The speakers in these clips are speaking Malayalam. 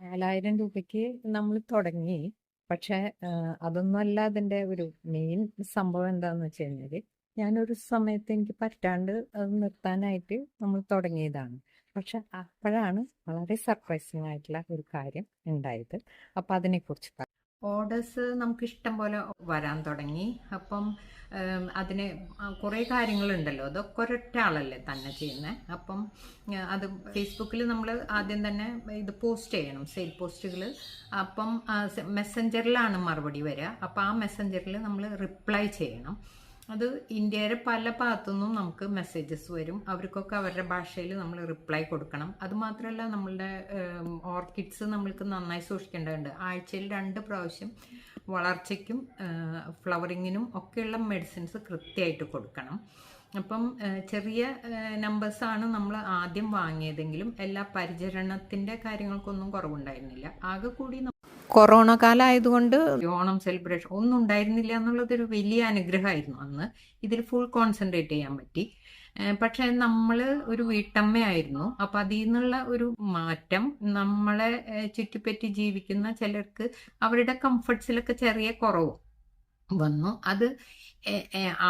4,000 രൂപയ്ക്ക് നമ്മൾ തുടങ്ങി. പക്ഷെ അതൊന്നുമല്ല അതിന്റെ ഒരു മെയിൻ സംഭവം എന്താന്ന് വെച്ച് കഴിഞ്ഞാല് ഞാനൊരു സമയത്ത് എനിക്ക് പറ്റാണ്ട് അത് നിർത്താനായിട്ട് നമ്മൾ തുടങ്ങിയതാണ്. പക്ഷെ അപ്പോഴാണ് വളരെ സർപ്രൈസിങ് ആയിട്ടുള്ള ഒരു കാര്യം ഉണ്ടായത്. അപ്പൊ അതിനെക്കുറിച്ച് ഓർഡേഴ്സ് നമുക്ക് ഇഷ്ടം പോലെ വരാൻ തുടങ്ങി. അപ്പം അതിന് കുറേ കാര്യങ്ങളുണ്ടല്ലോ, അതൊക്കെ ഒരൊറ്റ ആളല്ലേ തന്നെ ചെയ്യുന്നത്. അപ്പം അത് ഫേസ്ബുക്കിൽ നമ്മൾ ആദ്യം തന്നെ ഇത് പോസ്റ്റ് ചെയ്യണം, സെയിൽ പോസ്റ്റുകൾ. അപ്പം മെസ്സഞ്ചറിലാണ് മറുപടി വരിക. അപ്പം ആ മെസ്സഞ്ചറിൽ നമ്മൾ റിപ്ലൈ ചെയ്യണം. അത് ഇന്ത്യയുടെ പല ഭാഗത്തുനിന്നും നമുക്ക് മെസ്സേജസ് വരും. അവർക്കൊക്കെ അവരുടെ ഭാഷയിൽ നമ്മൾ റിപ്ലൈ കൊടുക്കണം. അതുമാത്രമല്ല, നമ്മളുടെ ഓർക്കിഡ്സ് നമ്മൾക്ക് നന്നായി സൂക്ഷിക്കേണ്ടതുണ്ട്. ആഴ്ചയിൽ 2 പ്രാവശ്യം വളർച്ചയ്ക്കും ഫ്ലവറിങ്ങിനും ഒക്കെയുള്ള മെഡിസിൻസ് കൃത്യമായിട്ട് കൊടുക്കണം. അപ്പം ചെറിയ നമ്പേഴ്സാണ് നമ്മൾ ആദ്യം വാങ്ങിയതെങ്കിലും എല്ലാ പരിചരണത്തിൻ്റെ കാര്യങ്ങൾക്കൊന്നും കുറവുണ്ടായിരുന്നില്ല. ആകെ കൂടി കൊറോണ കാലമായതുകൊണ്ട് ഓണം സെലിബ്രേഷൻ ഒന്നും ഉണ്ടായിരുന്നില്ല എന്നുള്ളതൊരു വലിയ അനുഗ്രഹമായിരുന്നു. അന്ന് ഇതിൽ ഫുൾ കോൺസെൻട്രേറ്റ് ചെയ്യാൻ പറ്റി. പക്ഷെ നമ്മൾ ഒരു വീട്ടമ്മയായിരുന്നു. അപ്പം അതിൽ നിന്നുള്ള ഒരു മാറ്റം നമ്മളെ ചുറ്റിപ്പറ്റി ജീവിക്കുന്ന ചിലർക്ക് അവരുടെ കംഫർട്ട്സിലൊക്കെ ചെറിയ കുറവ് വന്നു. അത്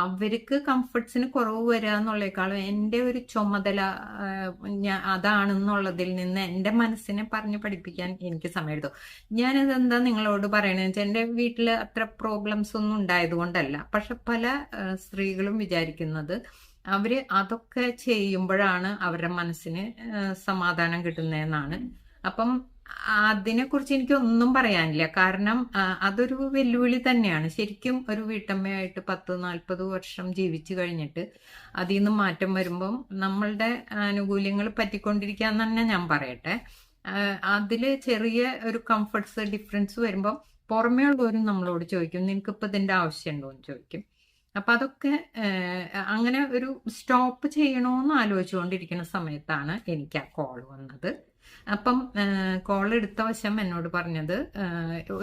അവർക്ക് കംഫർട്ട്സിന് കുറവ് വരിക എന്നുള്ളേക്കാളും എൻ്റെ ഒരു ചുമതല അതാണെന്നുള്ളതിൽ നിന്ന് എൻ്റെ മനസ്സിനെ പറഞ്ഞ് പഠിപ്പിക്കാൻ എനിക്ക് സമയമെടുത്തു. ഞാനിത് എന്താ നിങ്ങളോട് പറയണെന്ന് വെച്ചാൽ, എൻ്റെ വീട്ടിൽ അത്ര പ്രോബ്ലംസ് ഒന്നും ഉണ്ടായതുകൊണ്ടല്ല. പക്ഷെ പല സ്ത്രീകളും വിചാരിക്കുന്നത് അവര് അതൊക്കെ ചെയ്യുമ്പോഴാണ് അവരുടെ മനസ്സിന് സമാധാനം കിട്ടുന്നതെന്നാണ്. അപ്പം അതിനെക്കുറിച്ച് എനിക്കൊന്നും പറയാനില്ല. കാരണം അതൊരു വെല്ലുവിളി തന്നെയാണ്. ശരിക്കും ഒരു വീട്ടമ്മയായിട്ട് 10-40 വർഷം ജീവിച്ചു കഴിഞ്ഞിട്ട് അതിൽ നിന്ന് മാറ്റം വരുമ്പം നമ്മളുടെ ആനുകൂല്യങ്ങൾ പറ്റിക്കൊണ്ടിരിക്കാന്ന് തന്നെ ഞാൻ പറയട്ടെ. അതിൽ ചെറിയ ഒരു കംഫർട്ട്സ് ഡിഫറൻസ് വരുമ്പം പുറമേ ഉള്ളവരും നമ്മളോട് ചോദിക്കും, നിനക്കിപ്പോൾ ഇതിൻ്റെ ആവശ്യമുണ്ടോ എന്ന് ചോദിക്കും. അപ്പം അതൊക്കെ അങ്ങനെ ഒരു സ്റ്റോപ്പ് ചെയ്യണമെന്ന് ആലോചിച്ചുകൊണ്ടിരിക്കുന്ന സമയത്താണ് എനിക്ക് ആ കോൾ വന്നത്. അപ്പം കോൾ എടുത്ത വശം എന്നോട് പറഞ്ഞത്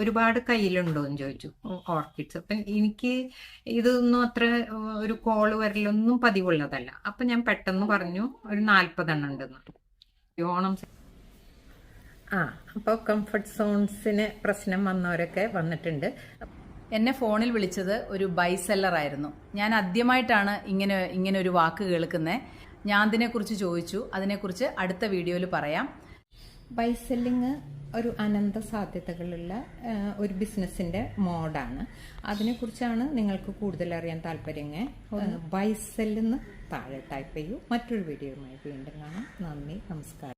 ഒരുപാട് കയ്യിലുണ്ടോ എന്ന് ചോദിച്ചു, ഓർക്കിഡ്സ്. അപ്പം എനിക്ക് ഇതൊന്നും അത്ര ഒരു കോള് വരലൊന്നും പതിവുള്ളതല്ല. അപ്പം ഞാൻ പെട്ടെന്ന് പറഞ്ഞു ഒരു 40 എണ്ണം ഉണ്ടെന്ന്. ഓണം അപ്പോൾ കംഫർട്ട് സോൺസിന് പ്രശ്നം വന്നവരൊക്കെ വന്നിട്ടുണ്ട്. എന്നെ ഫോണിൽ വിളിച്ചത് ഒരു ബൈസെല്ലർ ആയിരുന്നു. ഞാൻ ആദ്യമായിട്ടാണ് ഇങ്ങനെ ഒരു വാക്ക് കേൾക്കുന്നത്. ഞാൻ അതിനെക്കുറിച്ച് ചോദിച്ചു. അതിനെക്കുറിച്ച് അടുത്ത വീഡിയോയിൽ പറയാം. ബൈസെല്ലിങ് ഒരു അനന്ത സാധ്യതകളുള്ള ഒരു ബിസിനസ്സിന്റെ മോഡാണ്. അതിനെക്കുറിച്ചാണ് നിങ്ങൾക്ക് കൂടുതൽ അറിയാൻ താല്പര്യങ്ങൾ ബൈസെല്ലെന്ന് താഴെ ടൈപ്പ് ചെയ്യൂ. മറ്റൊരു വീഡിയോയുമായി വീണ്ടും കാണാം. നന്ദി, നമസ്കാരം.